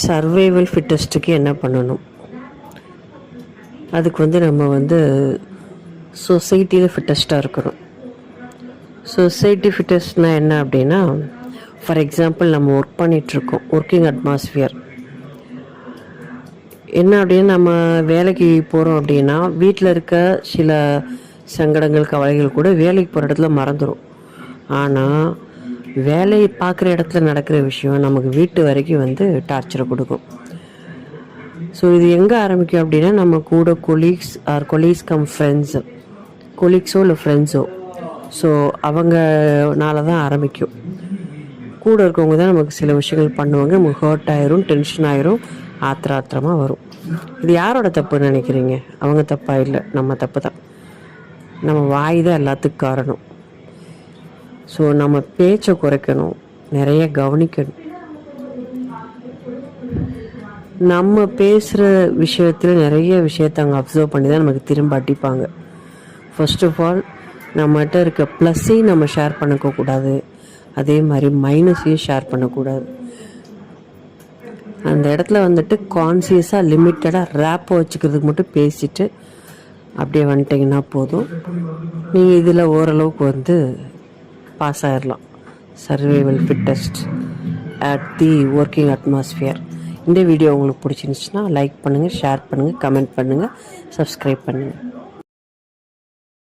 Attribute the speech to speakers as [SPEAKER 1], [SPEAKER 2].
[SPEAKER 1] Survival ஃபிட்டஸ்ட்டுக்கு என்ன பண்ணணும்? அதுக்கு நம்ம சொசைட்டியில் ஃபிட்டஸ்ட்டாக இருக்கணும். சொசைட்டி ஃபிட்டஸ்ட்னால் என்ன அப்படின்னா, ஃபார் எக்ஸாம்பிள் நம்ம ஒர்க் பண்ணிகிட்ருக்கோம், ஒர்க்கிங் அட்மாஸ்ஃபியர் என்ன அப்படின்னா, நம்ம வேலைக்கு போகிறோம் அப்படின்னா வீட்டில் இருக்க சில சங்கடங்கள் கவலைகள் கூட வேலைக்கு போகிற இடத்துல மறந்துடும். ஆனால் வேலையை பார்க்குற இடத்துல நடக்கிற விஷயம் நமக்கு வீட்டு வரைக்கும் டார்ச்சரை கொடுக்கும். ஸோ இது எங்கே ஆரம்பிக்கும் அப்படின்னா, நம்ம கூட கொலீக்ஸ் கம் ஃப்ரெண்ட்ஸு, கொலீக்ஸோ இல்லை ஃப்ரெண்ட்ஸோ, ஸோ அவங்கனால தான் ஆரம்பிக்கும். கூட இருக்கவங்க தான் நமக்கு சில விஷயங்கள் பண்ணுவாங்க, நமக்கு ஹர்ட் ஆயிரும், டென்ஷன் ஆயிரும், ஆத்திரமாக வரும். இது யாரோட தப்புன்னு நினைக்கிறீங்க? அவங்க தப்பாக இல்லை, நம்ம தப்பு தான். நம்ம வாய் தான் எல்லாத்துக்கும் காரணம். ஸோ நம்ம பேச்சை குறைக்கணும், நிறைய கவனிக்கணும். நம்ம பேசுகிற விஷயத்தில் நிறைய விஷயத்தை அங்கே அப்சர்வ் பண்ணி தான் நமக்கு திரும்ப அடிப்பாங்க. ஃபர்ஸ்ட் ஆஃப் ஆல் நம்மகிட்ட இருக்க ப்ளஸ்ஸையும் நம்ம ஷேர் பண்ணிக்கக்கூடாது, அதே மாதிரி மைனஸையும் ஷேர் பண்ணக்கூடாது. அந்த இடத்துல கான்சியஸாக லிமிட்டடாக ரேப்பை வச்சுக்கிறதுக்கு மட்டும் பேசிட்டு அப்படியே வந்துட்டிங்கன்னா போதும். நீங்கள் இதில் ஓரளவுக்கு பாஸ் ஆகிடலாம். Survival fittest at the working atmosphere. இந்த வீடியோ உங்களுக்கு பிடிச்சிருந்துச்சுன்னா லைக் பண்ணுங்கள், ஷேர் பண்ணுங்கள், கமெண்ட் பண்ணுங்கள், சப்ஸ்கிரைப் பண்ணுங்கள்.